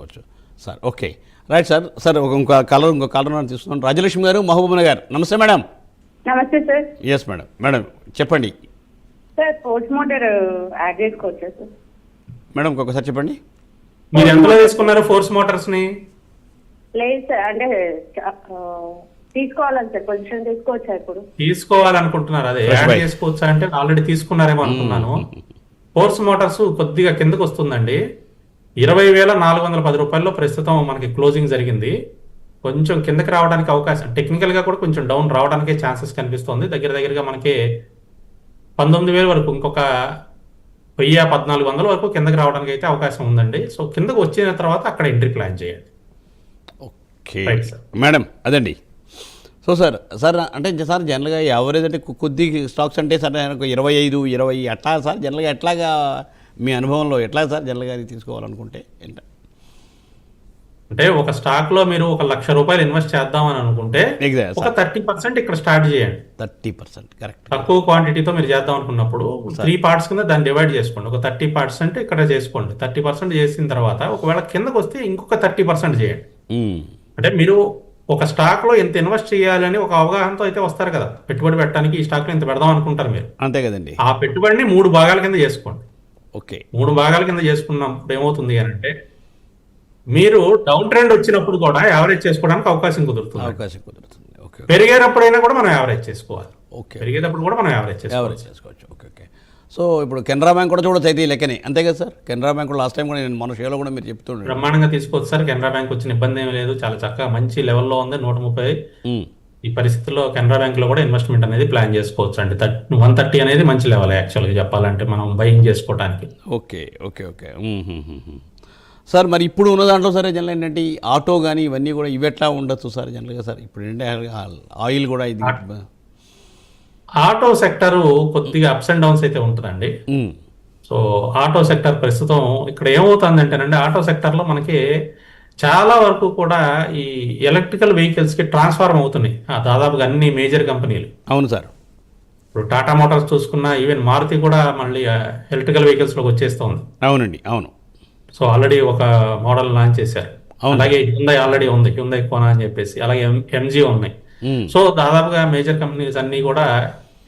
చేసుకోవచ్చు sir. Okay right sir. Sir ఇంకో caller తీసుకున్నాను. రాజలక్ష్మి గారు, మహబూబ్ నగర్. నమస్తే మేడం. నమస్తే సార్. Yes madam. మేడం చెప్పండి సార్ ఫోర్స్ మోటార్ యాడ్ చేసుకోవచ్చా సార్? మేడం ఇంకొకసారి చెప్పండి. మీరు ఎంతలో తీసుకున్నారు ఫోర్స్ మోటార్స్ ని? లేదు సార్, అంటే తీసుకోవాలని సార్, పొజిషన్ తీసుకోవచ్చా ఇప్పుడు? తీసుకోవాలనుకుంటున్నారు, అదే యాడ్ చేసుకోవచ్చా అంటే ఆల్రెడీ తీసుకున్నారేమో అనుకున్నాను. ఫోర్స్ మోటార్స్ కొద్దిగా కిందకు వస్తుందండి. 20,410 రూపాయల్లో ప్రస్తుతం మనకి క్లోజింగ్ జరిగింది. కొంచెం కిందకి రావడానికి అవకాశం, టెక్నికల్ గా కూడా కొంచెం డౌన్ రావడానికే ఛాన్సెస్ కనిపిస్తుంది. దగ్గరగా మనకి 19,000 వరకు, ఇంకొక 1,000-1,400 వరకు కిందకి రావడానికి అయితే అవకాశం ఉందండి. సో కిందకు వచ్చిన తర్వాత అక్కడ ఎంట్రీ ప్లాన్ చేయండి. ఓకే మేడం, అదండి. సో సార్ అంటే సార్ జనరల్గా యావరేజ్ అంటే కొద్ది స్టాక్స్ అంటే సార్ 25, 20 అట్లా సార్ జనరల్గా ఎట్లాగా మీ అనుభవంలో ఎట్లా సార్ జనరల్గా అది తీసుకోవాలనుకుంటే అంటే ఒక స్టాక్ లో మీరు 1,00,000 రూపాయలు ఇన్వెస్ట్ చేద్దామని అనుకుంటే ఒక 30% ఇక్కడ స్టార్ట్ చేయండి. 30% కరెక్ట్. తక్కువ క్వాంటిటీతో మీరు చేద్దాం అనుకున్నప్పుడు 3 పార్ట్స్ కింద దాన్ని డివైడ్ చేసుకోండి. ఒక 30% ఇక్కడ చేసుకోండి. 30% చేసిన తర్వాత ఒకవేళ కిందకు వస్తే ఇంకొక 30% చేయండి. అంటే మీరు ఒక స్టాక్ లో ఎంత ఇన్వెస్ట్ చేయాలని ఒక అవగాహనతో అయితే వస్తారు కదా, పెట్టుబడి పెట్టడానికి ఈ స్టాక్ లో ఇంత పెడదాం అనుకుంటారు మీరు. అంతే కదండి. ఆ పెట్టుబడిని 3 భాగాల కింద చేసుకోండి. ఓకే, 3 భాగాల కింద చేసుకున్నప్పుడు ఏమవుతుంది అంటే మీరు డౌన్ ట్రెండ్ వచ్చినప్పుడు కూడా యావరేజ్ చేసుకోవడానికి అవకాశం కుదురుతుంది. ఓకే, పెరిగేటప్పుడైనా కూడా మనం యావరేజ్ చేసుకోవాలి. ఓకే, పెరిగేటప్పుడు కూడా మనం యావరేజ్ చేసుకోవచ్చు. Okay okay. సో ఇప్పుడు కెనరా బ్యాంక్ కూడా చూడొచ్చు అయితే ఈ లెక్కనే, అంతే కదా సార్? కెనరా బ్యాంక్ కూడా లాస్ట్ టైం కూడా నేను మన షేర్లో కూడా మీరు చెప్తుండే బ్రహ్మాండంగా తీసుకోవచ్చు సార్. కెనరా బ్యాంక్ వచ్చిన ఇబ్బంది ఏమీ లేదు, చాలా చక్కగా మంచి లెవెల్లో ఉంది 130. ఈ పరిస్థితుల్లో కెనరా బ్యాంక్ లో కూడా ఇన్వెస్ట్మెంట్ అనేది ప్లాన్ చేసుకోవచ్చు అండి. 130 అనేది మంచి లెవెల్ యాక్చువల్గా చెప్పాలంటే మనం బయింగ్ చేసుకోవడానికి. Okay okay okay sir. మరి ఇప్పుడు ఉన్న దాంట్లో సరే జనరల్ ఏంటంటే ఆటో కానీ ఇవన్నీ కూడా ఇవి ఎట్లా ఉండొచ్చు సార్ జనరల్గా సార్? ఇప్పుడు ఏంటంటే ఆయిల్ కూడా ఇది ఆటో సెక్టర్ కొద్దిగా అప్స్ అండ్ డౌన్స్ అయితే ఉంటుందండి. సో ఆటో సెక్టర్ ప్రస్తుతం ఇక్కడ ఏమవుతుందంటేనండి, ఆటో సెక్టర్ లో మనకి చాలా వరకు కూడా ఈ ఎలక్ట్రికల్ వెహికల్స్ కి ట్రాన్స్ఫార్మ్ అవుతున్నాయి దాదాపుగా అన్ని మేజర్ కంపెనీలు. అవును సార్. ఇప్పుడు టాటా మోటార్స్ చూసుకున్నా, ఈవెన్ మారుతి కూడా మళ్ళీ ఎలక్ట్రికల్ వెహికల్స్ లోకి వచ్చేస్తుంది. అవునండి, అవును. సో ఆల్రెడీ ఒక మోడల్ లాంచ్ చేశారు. అలాగే హ్యుండై ఆల్రెడీ ఉంది, హ్యుండై కోనా అని చెప్పేసి. అలాగే ఎంజీ ఉన్నాయి. సో దాదాపుగా మేజర్ కంపెనీస్ అన్ని కూడా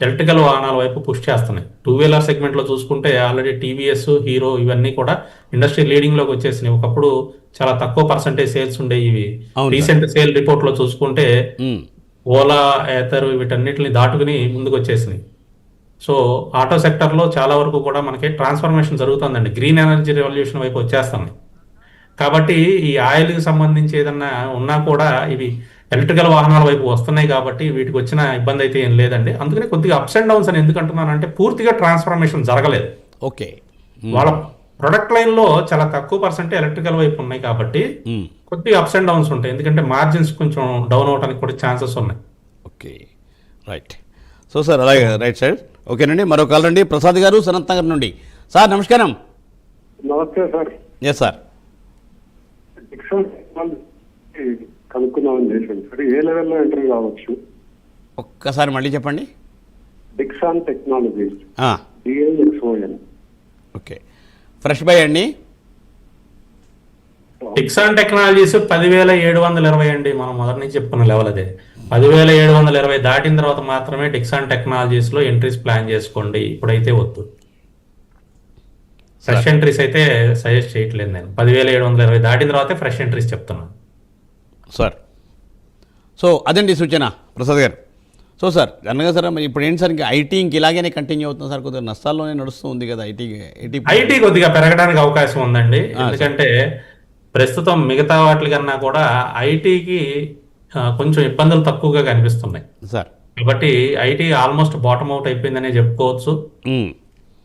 ఎలక్ట్రికల్ వాహనాల వైపు పుష్ చేస్తున్నాయి. 2 వీలర్ సెగ్మెంట్ లో చూసుకుంటే ఆల్రెడీ టీవీఎస్, హీరో ఇవన్నీ కూడా ఇండస్ట్రీ లీడింగ్ లోకి వచ్చేసినాయి. ఒకప్పుడు చాలా తక్కువ పర్సెంటేజ్ సేల్స్ ఉండేవి. ఇవి రీసెంట్ సేల్ రిపోర్ట్ లో చూసుకుంటే ఓలా, ఏథర్ వీటన్నిటిని దాటుకుని ముందుకు వచ్చేసినాయి. సో ఆటో సెక్టర్ లో చాలా వరకు కూడా మనకి ట్రాన్స్ఫర్మేషన్ జరుగుతుందండి. గ్రీన్ ఎనర్జీ రెవల్యూషన్ వైపు వచ్చేస్తుంది. కాబట్టి ఈ ఆయిల్ కి సంబంధించి ఏదన్నా ఉన్నా కూడా ఇవి ఎలక్ట్రికల్ వాహనాల వైపు వస్తున్నాయి. కాబట్టి వీటికి వచ్చిన ఇబ్బంది అయితే ఏం లేదండి. అందుకని కొద్దిగా అప్స్ అండ్ డౌన్స్ అని ఎందుకు అంటున్నానంటే పూర్తిగా ట్రాన్స్ఫర్మేషన్ జరగలేదు. ఓకే, వాళ్ళ ప్రొడక్ట్ లైన్ లో చాలా తక్కువ పర్సెంట్ ఎలక్ట్రికల్ వైపు ఉన్నాయి కాబట్టి కొద్దిగా అప్స్ అండ్ డౌన్స్ ఉంటాయి. ఎందుకంటే మార్జిన్స్ కొంచెం డౌన్ అవడానికి కూడా ఛాన్సెస్ ఉన్నాయి. Okay right. సో సార్ అలాగే రైట్ సైడ్. ఓకేనండి. మరో కాల్ అండి, ప్రసాద్ గారు సనత్ నగర్ నుండి. సార్ నమస్కారం. నమస్తే సార్. Yes sir. కనుక్కున్నామని చేసాను సార్, ఏ లెవెల్లో ఎంట్రీ కావచ్చు? ఒక్కసారి మళ్ళీ చెప్పండి. Dixon technologies, DIXON. Okay, fresh buy అండి. డిక్సాన్ టెక్నాలజీస్ 10,720 అండి. మనం మొదటి నుంచి చెప్పుకున్న లెవెల్ అదే. 10,720 దాటిన తర్వాత మాత్రమే డిక్సాన్ టెక్నాలజీస్ లో ఎంట్రీస్ ప్లాన్ చేసుకోండి. ఇప్పుడైతే వద్దు. ఫ్రెష్ ఎంట్రీస్ అయితే సజెస్ట్ చేయట్లేదు నేను. 10,720 దాటిన తర్వాతే ఫ్రెష్ ఎంట్రీస్ చెప్తున్నాను సార్. సో అదండి సూచన ప్రసాద్ గారు. సో సార్ జనరల్గా సార్ మరి ఇప్పుడు ఏంటి సార్, ఇంకా ఐటీ ఇంక ఇలాగనే కంటిన్యూ అవుతుంది సార్? కొద్దిగా నష్టాల్లోనే నడుస్తూ ఉంది కదా ఐటీ కొద్దిగా పెరగడానికి అవకాశం ఉందండి. ఎందుకంటే ప్రస్తుతం మిగతా వాటి కన్నా కూడా ఐటీకి కొంచెం ఇబ్బందులు తక్కువగా కనిపిస్తున్నాయి సార్. కాబట్టి ఐటీ ఆల్మోస్ట్ బాటమ్ అవుట్ అయిపోయిందనే చెప్పుకోవచ్చు.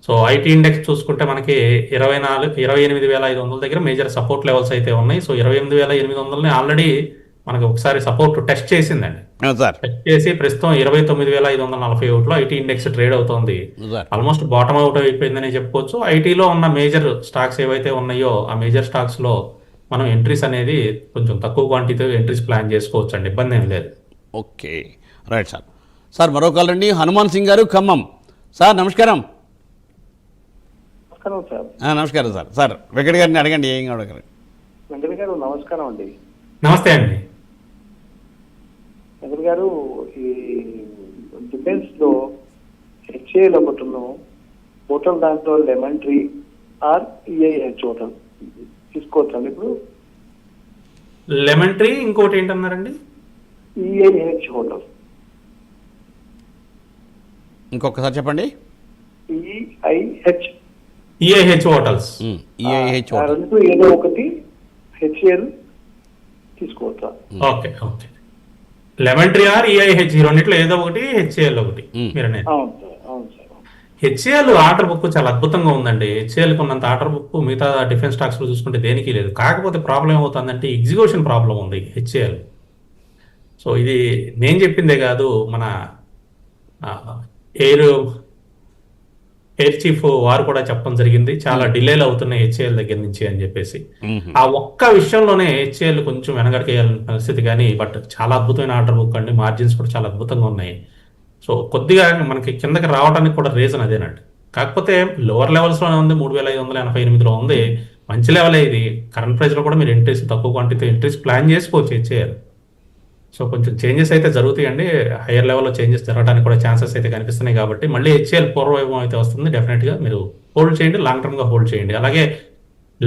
సో ఐటీ ఇండెక్స్ చూసుకుంటే మనకి 28,500 దగ్గర మేజర్ సపోర్ట్ లెవెల్స్ అయితే ఉన్నాయి. సో 28,800 ఆల్రెడీ మనకి ఒకసారి సపోర్ట్ టెస్ట్ చేసిందండి. టెస్ట్ చేసి ప్రస్తుతం 29,541లో ఐటీ ఇండెక్స్ ట్రేడ్ అవుతోంది. ఆల్మోస్ట్ బాటమ్ అవుట్ అయిపోయిందని చెప్పుకోవచ్చు. ఐటీలో ఉన్న మేజర్ స్టాక్స్ ఏవైతే ఉన్నాయో ఆ మేజర్ స్టాక్స్ లో మనం ఎంట్రీస్ అనేది కొంచెం తక్కువ క్వాంటిటీతో ఎంట్రీస్ ప్లాన్ చేసుకోవచ్చు అండి, ఇబ్బంది ఏం లేదు. Okay right sir. సార్ మరో కాల్ అండి, హనుమాన్ సింగ్ గారు ఖమ్మం. సార్ నమస్కారం. నమస్కారం సార్. నమస్కారం సార్. సార్ వెంకట్ గారిని అడగండి, ఏం అడగరు. వెంకట గారు నమస్కారం అండి. నమస్తే అండి. వెంకట గారు, ఈ డిఫెన్స్ లో హెచ్ఏఎల్ ఒకటి హోటల్, దాంట్లో lemon tree or EIH hotel తీసుకోవచ్చండి ఇప్పుడు? లెమన్ ట్రీ, ఇంకోటి ఏంటన్నారండి? EIH hotel. ఇంకొకసారి చెప్పండి. EIH hotels. ఈఐహెచ్ రెండు ఏదో ఒకటి హెచ్ఏఎల్ తీసుకోవచ్చా? Okay okay. Lemon tree or EIH, ఈ రెండిట్లో ఏదో ఒకటి, హెచ్ఏఎల్ ఒకటి. మీరు అనేది అవును సార్, అవును సార్. హెచ్ఏఎల్ ఆర్డర్ బుక్ చాలా అద్భుతంగా ఉందండి. హెచ్ఏఎల్ ఉన్నంత ఆర్డర్ బుక్ మిగతా డిఫెన్స్ స్టాక్స్ లో చూసుకుంటే దేనికి లేదు. కాకపోతే ప్రాబ్లం ఏమవుతుందంటే ఎగ్జిక్యూషన్ ప్రాబ్లం ఉంది హెచ్ఏఎల్. సో ఇది నేను చెప్పిందే కాదు, మన ఎయిర్ చీఫ్ వారు కూడా చెప్పడం జరిగింది, చాలా డిలేలు అవుతున్నాయి హెచ్ఏఎల్ దగ్గర నుంచి అని చెప్పేసి. ఆ ఒక్క విషయంలోనే హెచ్ఏఎల్ కొంచెం వెనగడికేయాలని పరిస్థితి. కానీ బట్ చాలా అద్భుతమైన ఆర్డర్ బుక్ అండి, మార్జిన్స్ కూడా చాలా అద్భుతంగా ఉన్నాయి. సో కొద్దిగా మనకి కిందకి రావడానికి కూడా రీజన్ అదేనండి. కాకపోతే లోవర్ లెవెల్స్లోనే ఉంది, 3588లో ఉంది, మంచి లెవెలే ఇది. కరెంట్ ప్రైస్లో కూడా మీరు ఎంట్రీస్ తక్కువ క్వాంటిటీ ఎంట్రీస్ ప్లాన్ చేసుకోవచ్చు హెచ్ఏఎల్. సో కొంచెం చేంజెస్ అయితే జరుగుతాయండి, హైయర్ లెవెల్లో చేంజెస్ జరగడానికి కూడా ఛాన్సెస్ అయితే కనిపిస్తున్నాయి. కాబట్టి మళ్ళీ హెచ్ఏఎల్ పూర్వవైభవం అయితే వస్తుంది. డెఫినెట్గా మీరు హోల్డ్ చేయండి, లాంగ్ టర్మ్గా హోల్డ్ చేయండి. అలాగే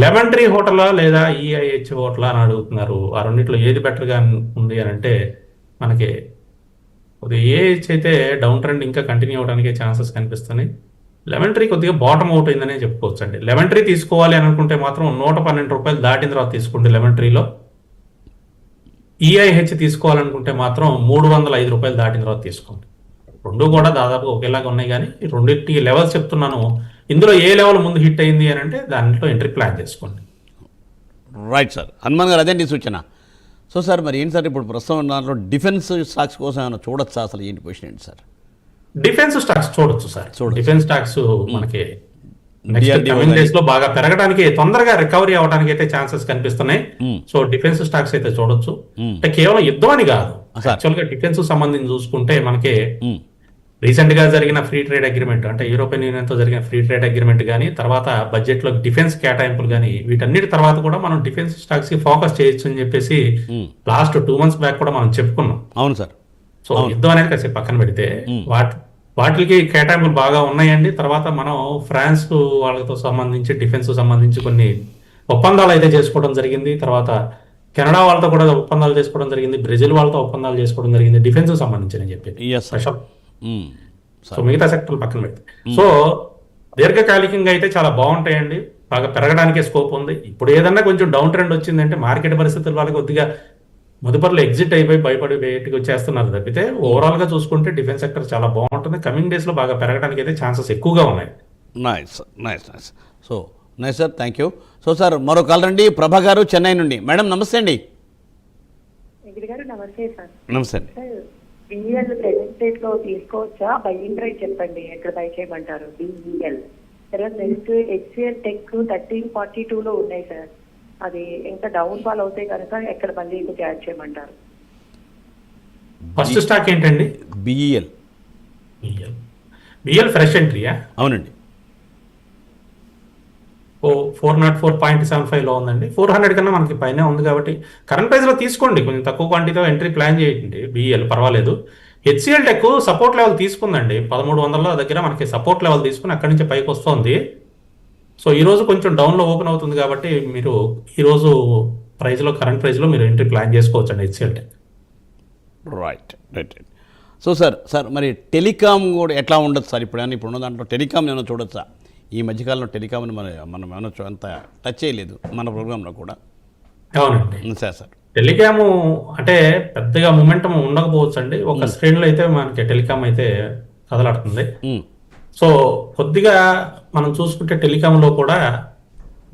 లెమన్ ట్రీ హోటలా లేదా ఈఐహెచ్ హోటలా అని అడుగుతున్నారు. ఆ రెండింటిలో ఏది బెటర్గా ఉంది అని అంటే మనకి ఏహెచ్ అయితే డౌన్ ట్రెండ్ ఇంకా కంటిన్యూ అవడానికి ఛాన్సెస్ కనిపిస్తున్నాయి. లెమన్ ట్రీ కొద్దిగా బాటమ్ అవుట్ అయిందనే చెప్పుకోవచ్చు అండి. లెమన్ ట్రీ తీసుకోవాలి అని అనుకుంటే మాత్రం 112 రూపాయలు దాటిన తర్వాత తీసుకోండి లెమన్ ట్రీలో. ఈఐహెచ్ తీసుకోవాలనుకుంటే మాత్రం 305 రూపాయలు దాటిన తర్వాత తీసుకోండి. రెండు కూడా దాదాపు ఒకేలాగా ఉన్నాయి, కానీ ఈ రెండింటికి లెవెల్స్ చెప్తున్నాను. ఇందులో ఏ లెవెల్ ముందు హిట్ అయింది అని అంటే దాంట్లో ఎంట్రీ ప్లాన్ చేసుకోండి. రైట్ సార్, హనుమాన్ గారు అదేంటి సూచన. సో సార్ మరి ఏంటి సార్ ఇప్పుడు ప్రస్తుతం దాంట్లో డిఫెన్స్ స్టాక్స్ కోసం ఏమైనా చూడొచ్చా, అసలు ఏంటి పొజిషన్ ఏంటి సార్? డిఫెన్స్ స్టాక్స్ చూడొచ్చు సార్. చూడొచ్చు. డిఫెన్స్ స్టాక్స్ మనకి DRDO కమింగ్ డేస్ లో బాగా పెరగడానికి, తొందరగా రికవరీ అవడానికి అయితే ఛాన్సెస్ కనిపిస్తున్నాయి. సో డిఫెన్స్ స్టాక్స్ అయితే చూడొచ్చు. అంటే కేవలం యుద్ధం అని కాదు, యాక్చువల్ గా డిఫెన్స్ సంబంధించి చూసుకుంటే మనకి రీసెంట్ గా జరిగిన ఫ్రీ ట్రేడ్ అగ్రిమెంట్, అంటే యూరోపియన్ యూనియన్ తో జరిగిన ఫ్రీ ట్రేడ్ అగ్రిమెంట్ కానీ, తర్వాత బడ్జెట్ లో డిఫెన్స్ కేటాయింపులు కానీ, వీటన్నిటి తర్వాత కూడా మనం డిఫెన్స్ స్టాక్స్ కి ఫోకస్ చేయొచ్చు అని చెప్పేసి లాస్ట్ 2 months బ్యాక్ కూడా మనం చెప్పుకున్నాం. అవును సార్. సో యుద్ధం అనేది కాసేపు పక్కన పెడితే వాటికి కేటాయింపులు బాగా ఉన్నాయండి. తర్వాత మనం ఫ్రాన్స్ వాళ్ళతో సంబంధించి డిఫెన్స్ సంబంధించి కొన్ని ఒప్పందాలు అయితే చేసుకోవడం జరిగింది. తర్వాత కెనడా వాళ్ళతో కూడా ఒప్పందాలు చేసుకోవడం జరిగింది, బ్రెజిల్ వాళ్ళతో ఒప్పందాలు చేసుకోవడం జరిగింది డిఫెన్స్ సంబంధించి చెప్పి స్పెషల్. సో మిగతా సెక్టర్లు పక్కన పెడితే సో దీర్ఘకాలికంగా అయితే చాలా బాగుంటాయండి, బాగా పెరగడానికే స్కోప్ ఉంది. ఇప్పుడు ఏదన్నా కొంచెం డౌన్ ట్రెండ్ వచ్చిందంటే మార్కెట్ పరిస్థితుల వల్ల కొద్దిగా మొదపర్లు ఎగ్జిట్ అయిపోయి భయపడి బయటకు వచ్చేస్తున్నారు తప్పితే ఓవరాల్ గా చూసుకుంటే డిఫెన్స్ సెక్టర్ చాలా బాగుంటుంది. కమింగ్ డేస్ లో బాగా పెరగడానికి అయితే ఛాన్సెస్ ఎక్కువగా ఉన్నాయి. Nice nice nice. So nice sir, thank you. So sir మరో కాల్ రండి, ప్రభా గారు చెన్నై నుండి. మేడం నమస్తే అండి. వెంకట గారు నమస్తే సార్. నమస్తే అండి. బిఈఎల్ ప్రెసెంట్ రేట్ లో తీసుకోవచ్చా? బైయింగ్ రేట్ చెప్పండి, ఎక్కడ బై చేయమంటారు? బిఈఎల్ తర్వాత నెక్స్ట్ హెచ్సిఎల్ టెక్ 1342 ఉన్నాయి సార్. అది ఇంకా డౌన్ ఫాల్ అవుతాయి కనుక ఎక్కడ మళ్ళీ ఇంకొక యాడ్ చేయమంటారు? ఫస్ట్ స్టాక్ ఏంటండి? బిఈఎల్. బిఎల్ ఫ్రెష్ ఎంట్రీయా? అవునండి. 404.75 లో ఉందండి. 400 కన్నా మనకి పైన ఉంది కాబట్టి కరెంట్ ప్రైస్ లో తీసుకోండి. కొంచెం తక్కువ క్వాంటిటీతో ఎంట్రీ ప్లాన్ చేయండి. బిఎల్ పర్వాలేదు. హెచ్సిఎల్ టెక్ సపోర్ట్ లెవెల్ తీసుకుందండి, 1300 దగ్గర మనకి సపోర్ట్ లెవెల్ తీసుకుని అక్కడి నుంచి పైకి వస్తుంది. సో ఈ రోజు కొంచెం డౌన్ లో ఓపెన్ అవుతుంది కాబట్టి మీరు ఈ రోజు ప్రైస్ లో కరెంట్ ప్రైస్ లో మీరు ఎంట్రీ ప్లాన్ చేసుకోవచ్చు అండి HCl tech. Right right. So sir మరి టెలికాం కూడా ఎట్లా ఉండదు సార్? ఇప్పుడు దాంట్లో టెలికాం ఏమైనా చూడొచ్చా? ఈ మధ్యకాలంలో టెలికాంని మనం ఏమైనా అంత టచ్ చేయలేదు మన ప్రోగ్రాంలో కూడా. అవునండి సార్. టెలికాము అంటే పెద్దగా మొమెంటం ఉండకపోవచ్చు అండి. ఒక శ్రేణిలో అయితే మనకి టెలికాం అయితే కదలాడుతుంది. సో కొద్దిగా మనం చూసుకుంటే టెలికాంలో కూడా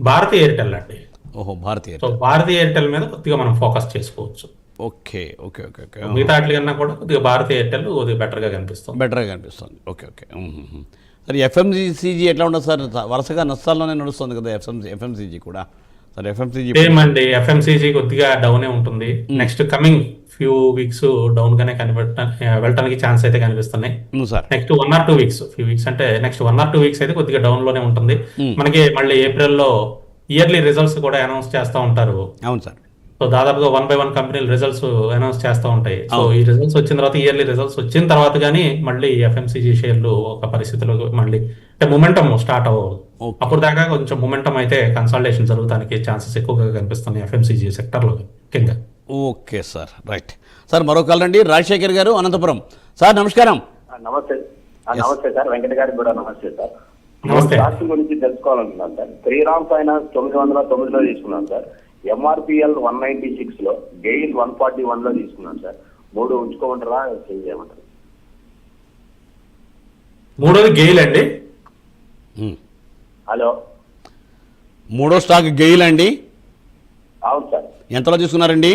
భారతీ ఎయిర్టెల్ అండి. ఓహో, భారతీ సో భారతీ ఎయిర్టెల్ మీద కొద్దిగా మనం ఫోకస్ చేసుకోవచ్చు. Okay okay okay okay. మిగతా వాటి కన్నా కూడా కొద్దిగా భారతీ ఎయిర్టెల్ కొద్దిగా బెటర్గా కనిపిస్తుంది. Okay okay. సార్ ఎఫ్ఎంసీజీ ఎట్లా ఉండదు సార్? వరుసగా నష్టాల్లోనే నడుస్తుంది కదా ఎఫ్ఎంసీజీ కూడా. సార్ ఏమండి ఎఫ్ఎంసీజీ కొద్దిగా డౌనే ఉంటుంది. Next coming few weeks down గానే వెళ్ళటానికి ఛాన్స్ అయితే కనిపిస్తున్నాయి. Next 1 or 2 weeks, few weeks అంటే నెక్స్ట్ 1 or 2 వీక్స్ అయితే కొద్దిగా డౌన్ లోనే ఉంటుంది. మనకి మళ్ళీ ఏప్రిల్లో ఇయర్లీ రిజల్ట్స్ కూడా అనౌన్స్ చేస్తూ ఉంటారు. అవును సార్. సో దాదాపుగా 1 by 1 కంపెనీలు రిజల్ట్స్ అనౌన్స్ చేస్తూ ఉంటాయి. సో ఈ రిజల్ట్స్ వచ్చిన తర్వాత, ఇయర్లీ రిజల్ట్స్ వచ్చిన తర్వాత కానీ మళ్ళీ ఎఫ్ఎంసీజీ షేర్లు ఒక పరిస్థితిలో మళ్ళీ అంటే మొమెంటమ్ స్టార్ట్ అవ్వదు. అప్పుడు దాకా కొంచెం మొమెంటం అయితే కన్సల్టేషన్ జరుగుతానికి ఛాన్సెస్ ఎక్కువగా కనిపిస్తున్నాయి ఎఫ్ఎంసీజీ సెక్టర్లో ముఖ్యంగా. Okay sir, right sir. మరో కాల్ అండి, రాజశేఖర్ గారు అనంతపురం. సార్ నమస్కారం. నమస్తే. నమస్తే సార్, వెంకట గారికి కూడా నమస్తే సార్. నమస్తే. స్టాక్స్ గురించి తెలుసుకోవాలనుకున్నాను సార్. శ్రీరామ్ ఫైనాన్స్ 909లో తీసుకున్నాను సార్. ఎంఆర్పిఎల్ 196 లో, గెయిల్ 141 లో తీసుకున్నాను సార్. 3 ఉంచుకోమంటారా, చేంజ్ చేయమంటారా? మూడోది గెయిల్ అండి. హలో, మూడో స్టాక్ గెయిల్ అండి. అవును సార్. ఎంతలో తీసుకున్నారండి?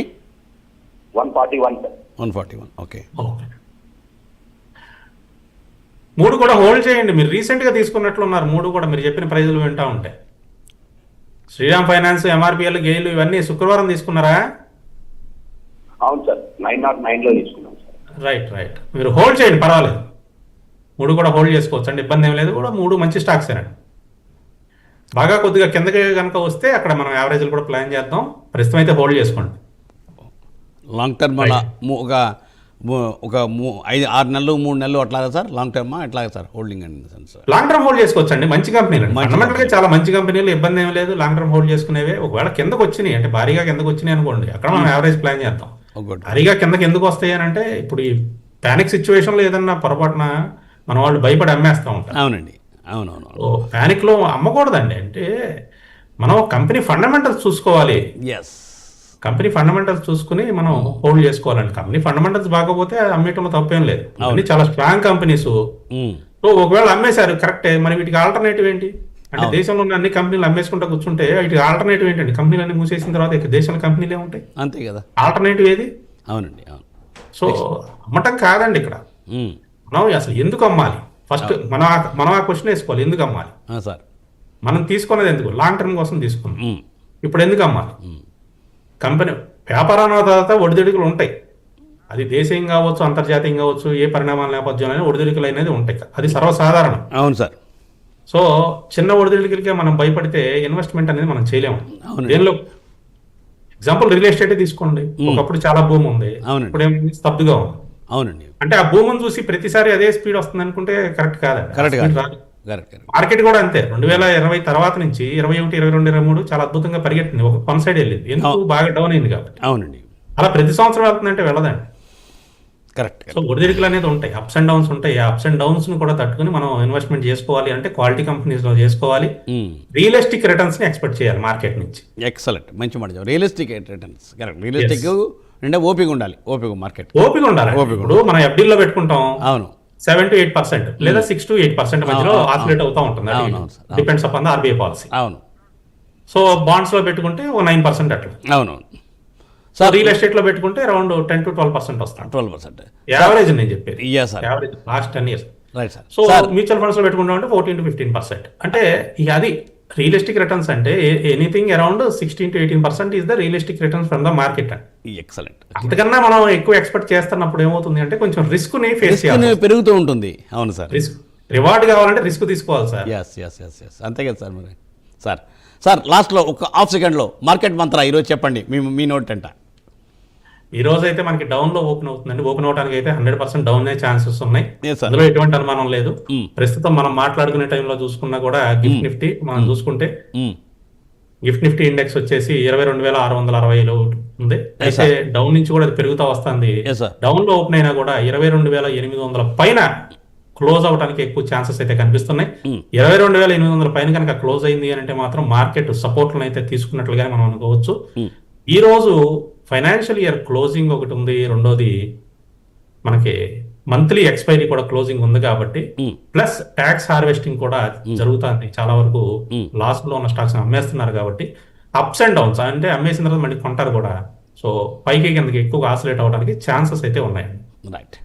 141 సార్. 141. ఓకే. ఓకే. 3 కూడా హోల్డ్ చేయండి. మీరు రీసెంట్గా తీసుకున్నట్లున్నారు. 3 కూడా మీరు చెప్పిన ప్రైజులు వింటా ఉంటే. శ్రీరామ్ ఫైనాన్స్, ఎంఆర్పిఎల్, గెయిల్ ఇవన్నీ శుక్రవారం తీసుకున్నారా? అవును సార్, 909లో తీసుకున్నాను సార్. రైట్. మీరు హోల్డ్ చేయండి, పర్వాలేదు. 3 కూడా హోల్డ్ చేసుకోవచ్చు అండి, ఇబ్బంది ఏం లేదు. కూడా 3 మంచి స్టాక్స్ అండి. బాగా కొద్దిగా కిందకి కనుక వస్తే అక్కడ మనం యావరేజ్లు కూడా ప్లాన్ చేద్దాం. ప్రస్తుతం అయితే హోల్డ్ చేసుకోండి. లాంగ్ టర్మ్ అలా ఒక 5-6 నెలలు 3 నెలలు అట్లాగా సార్? లాంగ్ టర్మా ఎట్లాగా సార్ హోల్డింగ్ అండి? సార్ లాంగ్ టర్మ్ హోల్డ్ చేసుకోవచ్చు అండి, మంచి కంపెనీలు. ఫండమెంటల్గా చాలా మంచి కంపెనీలు, ఇబ్బంది ఏం లేదు. లాంగ్ టర్మ్ హోల్డ్ చేసుకునేవే. ఒకవేళ కిందకు వచ్చినాయి అంటే భారీగా కిందకు వచ్చినాయి అనుకోండి, అక్కడ మనం యావరేజ్ ప్లాన్ చేద్దాం. భారీగా కిందకి ఎందుకు వస్తాయి అని అంటే, ఇప్పుడు ఈ ప్యానిక్ సిచ్యువేషన్లో ఏదన్నా పొరపాటున మన వాళ్ళు భయపడి అమ్మేస్తూ ఉంటారు. అవునండి, అవునవును. ప్యానిక్లో అమ్మకూడదండి. అంటే మనం కంపెనీ ఫండమెంటల్స్ చూసుకోవాలి. కంపెనీ ఫండమెంటల్స్ చూసుకుని మనం హోల్డ్ చేసుకోవాలండి. కంపెనీ ఫండమెంటల్స్ బాగోపోతే అమ్మేయటంలో తప్పేం లేదు. అన్ని చాలా స్ట్రాంగ్ కంపెనీస్. సో ఒకవేళ అమ్మేశారు కరెక్టే, మరి వీటికి ఆల్టర్నేటివ్ ఏంటి అంటే, దేశంలో ఉన్న అన్ని కంపెనీలు అమ్మేసుకుంటూ కూర్చుంటే వీటికి ఆల్టర్నేటివ్ ఏంటండి? కంపెనీలన్నీ మూసేసిన తర్వాత ఇక దేశంలో కంపెనీలే ఉంటాయి, అంతే కదా. ఆల్టర్నేటివ్ ఏది? అవునండి, అవును. సో అమ్మటం కాదండి ఇక్కడ. మనం అసలు ఎందుకు అమ్మాలి ఫస్ట్ మనం ఆ క్వశ్చన్ వేసుకోవాలి. ఎందుకు అమ్మాలి సార్? మనం తీసుకున్నది ఎందుకు? లాంగ్ టర్మ్ కోసం తీసుకున్నాం. ఇప్పుడు ఎందుకు అమ్మాలి? కంపెనీ వ్యాపారాల తర్వాత ఒడిదుడుకులు ఉంటాయి. అది దేశీయం కావచ్చు, అంతర్జాతీయం కావచ్చు, ఏ పరిణామాల నేపథ్యంలో ఒడిదుడుకులు అనేది ఉంటాయి. అది సర్వసాధారణం. అవును సార్. సో చిన్న ఒడిదుడుకులకే మనం భయపడితే ఇన్వెస్ట్మెంట్ అనేది మనం చేయలేము. దేనిలో ఎగ్జాంపుల్ రియల్ ఎస్టేట్ తీసుకోండి. ఒకప్పుడు చాలా భూమి ఉంది, ఇప్పుడు ఏమి స్తబ్దుగా ఉంది. అవునండి. అంటే ఆ భూమిని చూసి ప్రతిసారి అదే స్పీడ్ వస్తుంది అనుకుంటే కరెక్ట్ కాదండి. మార్కెట్ కూడా అంతే. 2020 తర్వాత నుంచి 21, 22, 23 చాలా అద్భుతంగా పరిగెట్టింది, ఒక వన్ సైడ్ వెళ్ళింది. ఎందుకు? బాగా డౌన్ అయింది కాబట్టి. అవునండి. అలా ప్రతి సంవత్సరం వెళ్తుందంటే వెళ్ళదండి. కరెక్ట్. సో ఒడిదుడుకులు అనేది ఉంటాయి, అప్స్ అండ్ డౌన్స్ ఉంటాయి. ఆ అప్స్ అండ్ డౌన్స్ ని కూడా తట్టుకుని మనం ఇన్వెస్ట్మెంట్ చేసుకోవాలి అంటే క్వాలిటీ కంపెనీస్ లో చేసుకోవాలి. రియలిస్టిక్ రిటర్న్స్ ని ఎక్స్పెక్ట్ చేయాలి మార్కెట్ నుంచి. ఎక్సలెంట్, మంచి మాట. Realistic returns, correct. రియలిస్టిక్ అంటే ఓపిక ఉండాలి. మార్కెట్ ఓపిక ఉండాలి. ఇప్పుడు మనం ఎఫ్డీలో పెట్టుకుంటాం. అవును. 7 to 8% లేదా 6 to 8% మధ్యలో ఆసిలేట్ అవుతూ ఉంటుంది. Depends upon the RBI policy. అవును. సో బాండ్స్ లో పెట్టుకుంటే 9% అట్లా. అవునవును. సో రియల్ ఎస్టేట్ లో పెట్టుకుంటే అరౌండ్ 10 to 12% వస్తాయి. 12% యావరేజ్ నేను చెప్పేది. Average last 10 years. Right sir. So mutual funds లో పెట్టుకుంటాం అంటే 14 to 15%. అంటే ఇక అది రియలిస్టిక్ రిటర్న్స్ అంటే anything around 16 to 18% is the realistic returns from the market. Excellent. అంతకన్నా మనం ఎక్కువ ఎక్స్పెక్ట్ చేస్తున్నప్పుడు ఏమవుతుంది అంటే కొంచెం రిస్క్ ని ఫేస్ చేయాలి, పెరుగుతూ ఉంటుంది. అవును సార్. రిస్క్ రివార్డ్ కావాలంటే రిస్క్ తీసుకోవాలి సార్. ఎస్ అంతే కదా సార్. మరి సార్ లాస్ట్లో ఒక హాఫ్ సెకండ్లో మార్కెట్ మంత్రా ఈరోజు చెప్పండి, మీ నోట్ అంట. ఈ రోజు అయితే మనకి డౌన్ లో ఓపెన్ అవుతుందండి. ఓపెన్ అవడానికి అయితే 100% డౌన్ అయ్యే ఛాన్సెస్ ఉన్నాయి, అందులో ఎటువంటి అనుమానం లేదు. ప్రస్తుతం మనం మాట్లాడుకునే టైంలో చూసుకున్నా కూడా గిఫ్ట్ నిఫ్టీ మనం చూసుకుంటే గిఫ్ట్ నిఫ్టీ ఇండెక్స్ వచ్చేసి 22,660లో ఉంది. అయితే డౌన్ నుంచి కూడా అది పెరుగుతూ వస్తుంది. డౌన్ లో ఓపెన్ అయినా కూడా 22,800 పైన క్లోజ్ అవడానికి ఎక్కువ ఛాన్సెస్ అయితే కనిపిస్తున్నాయి. 22,800 పైన కనుక క్లోజ్ అయింది అని అంటే మాత్రం మార్కెట్ సపోర్ట్లను అయితే తీసుకున్నట్లుగానే మనం అనుకోవచ్చు. ఈ రోజు ఫైనాన్షియల్ ఇయర్ క్లోజింగ్ ఒకటి ఉంది, రెండోది మనకి మంత్లీ ఎక్స్పైరీ కూడా క్లోజింగ్ ఉంది కాబట్టి, ప్లస్ ట్యాక్స్ హార్వెస్టింగ్ కూడా జరుగుతుంది. చాలా వరకు లాస్ లో ఉన్న స్టాక్స్ అమ్మేస్తున్నారు కాబట్టి అప్స్ అండ్ డౌన్స్ అంటే అమ్మేసిన తర్వాత మళ్ళీ కొంటారు కూడా. సో పైకి కిందకి ఎక్కువగా ఆసిలేట్ అవడానికి ఛాన్సెస్ అయితే ఉన్నాయి. రైట్.